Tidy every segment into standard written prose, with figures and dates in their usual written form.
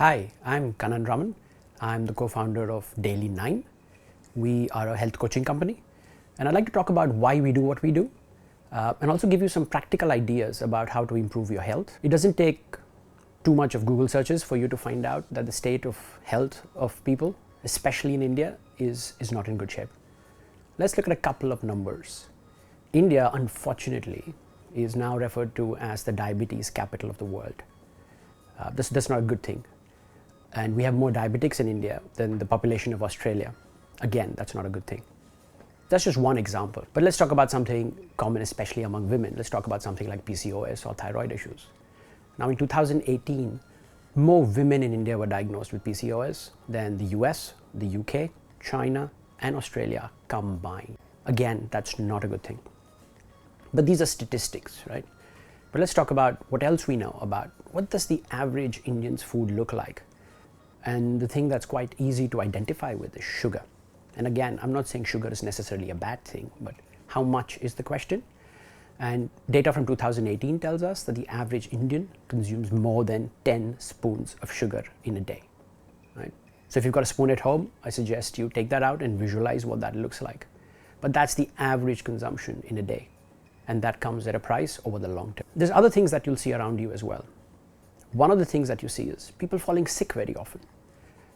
Hi, I'm Kanan Raman. I'm the co-founder of Daily 9. We are a health coaching company, and I'd like to talk about why we do what we do and also give you some practical ideas about how to improve your health. It doesn't take too much of Google searches for you to find out that the state of health of people, especially in India, is not in good shape. Let's look at a couple of numbers. India, unfortunately, is now referred to as the diabetes capital of the world. That's not a good thing. And we have more diabetics in India than the population of Australia. Again, that's not a good thing. That's just one example. But let's talk about something common, especially among women. Let's talk about something like PCOS or thyroid issues. Now, in 2018, more women in India were diagnosed with PCOS than the US, the UK, China, and Australia combined. Again, that's not a good thing. But these are statistics, right? But let's talk about what else we know about what does the average Indian's food look like. And the thing that's quite easy to identify with is sugar. And again, I'm not saying sugar is necessarily a bad thing, but how much is the question? And data from 2018 tells us that the average Indian consumes more than 10 spoons of sugar in a day, right? So if you've got a spoon at home, I suggest you take that out and visualize what that looks like. But that's the average consumption in a day. And that comes at a price over the long term. There's other things that you'll see around you as well. One of the things that you see is people falling sick very often.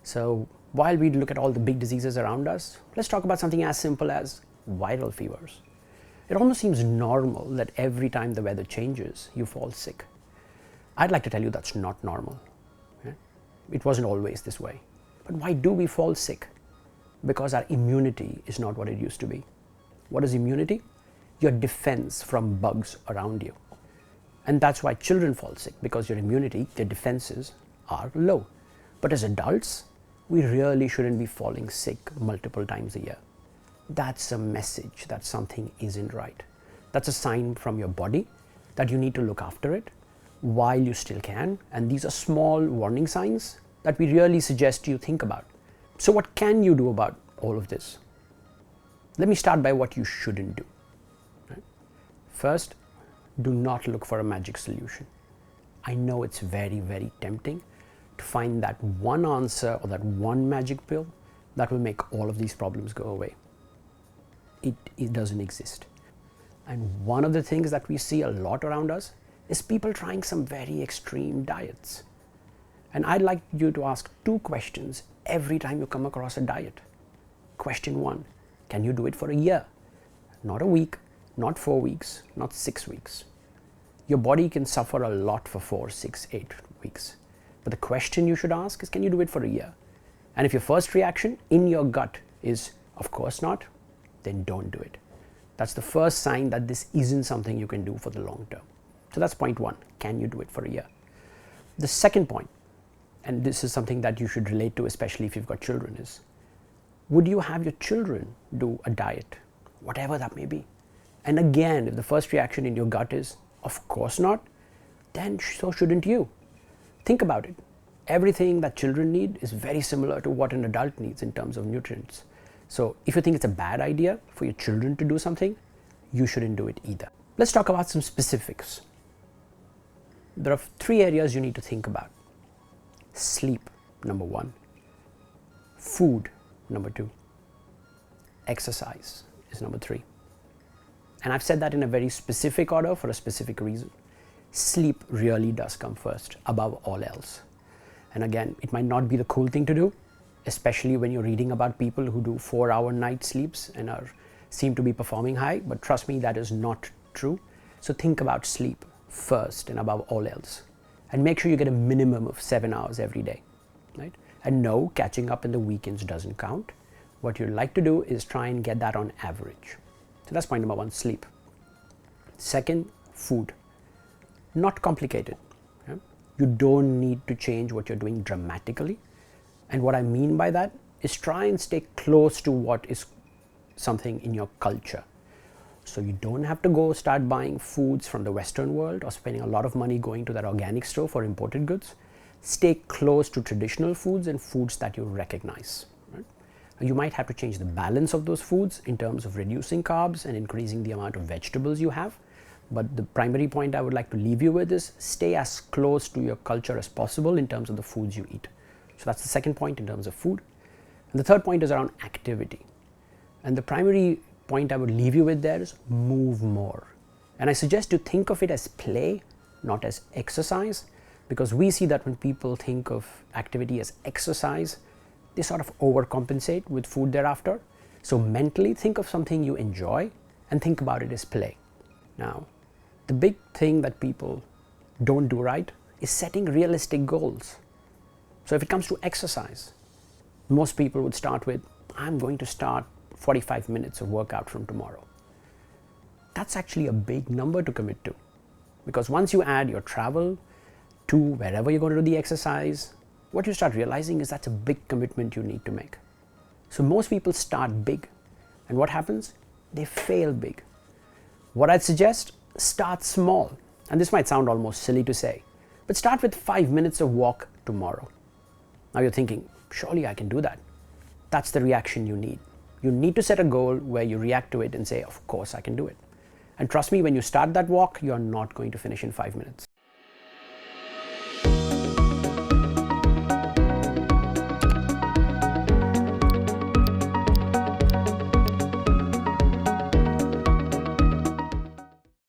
So while we look at all the big diseases around us, let's talk about something as simple as viral fevers. It almost seems normal that every time the weather changes, you fall sick. I'd like to tell you that's not normal. Okay? It wasn't always this way. But why do we fall sick? Because our immunity is not what it used to be. What is immunity? Your defense from bugs around you. And that's why children fall sick, because your immunity, their defenses are low. But as adults, we really shouldn't be falling sick multiple times a year. That's a message that something isn't right. That's a sign from your body that you need to look after it while you still can. And these are small warning signs that we really suggest you think about. So what can you do about all of this? Let me start by what you shouldn't do. Right? First, do not look for a magic solution. I know it's very, very tempting to find that one answer or that one magic pill that will make all of these problems go away. It doesn't exist. And one of the things that we see a lot around us is people trying some very extreme diets. And I'd like you to ask two questions every time you come across a diet. Question one, can you do it for a year? Not a week, not 4 weeks, not 6 weeks. Your body can suffer a lot for 4, 6, 8 weeks. But the question you should ask is, can you do it for a year? And if your first reaction in your gut is, of course not, then don't do it. That's the first sign that this isn't something you can do for the long term. So that's point one, can you do it for a year? The second point, and this is something that you should relate to, especially if you've got children, is, would you have your children do a diet, whatever that may be? And again, if the first reaction in your gut is, of course not, then so shouldn't you. Think about it. Everything that children need is very similar to what an adult needs in terms of nutrients. So if you think it's a bad idea for your children to do something, you shouldn't do it either. Let's talk about some specifics. There are 3 areas you need to think about. Sleep, number 1. Food, number 2. Exercise is number 3. And I've said that in a very specific order for a specific reason. Sleep really does come first, above all else. And again, it might not be the cool thing to do, especially when you're reading about people who do 4-hour night sleeps and seem to be performing high, but trust me, that is not true. So think about sleep first and above all else. And make sure you get a minimum of 7 hours every day, right? And no, catching up in the weekends doesn't count. What you'd like to do is try and get that on average. So that's point number 1, sleep. Second, food. Not complicated. Okay? You don't need to change what you're doing dramatically. And what I mean by that is try and stay close to what is something in your culture. So you don't have to go start buying foods from the Western world or spending a lot of money going to that organic store for imported goods. Stay close to traditional foods and foods that you recognize. Right? You might have to change the balance of those foods in terms of reducing carbs and increasing the amount of vegetables you have. But the primary point I would like to leave you with is stay as close to your culture as possible in terms of the foods you eat. So that's the second point in terms of food. And the third point is around activity. And the primary point I would leave you with there is move more. And I suggest you think of it as play, not as exercise, because we see that when people think of activity as exercise, they sort of overcompensate with food thereafter. So mentally think of something you enjoy and think about it as play. Now, the big thing that people don't do right is setting realistic goals. So if it comes to exercise, most people would start with, I'm going to start 45 minutes of workout from tomorrow. That's actually a big number to commit to, because once you add your travel to wherever you're going to do the exercise, what you start realizing is that's a big commitment you need to make. So most people start big, and what happens? They fail big. What I'd suggest, start small. And this might sound almost silly to say, but start with 5 minutes of walk tomorrow. Now you're thinking, surely I can do that. That's the reaction you need. You need to set a goal where you react to it and say, of course I can do it. And trust me, when you start that walk, you're not going to finish in 5 minutes.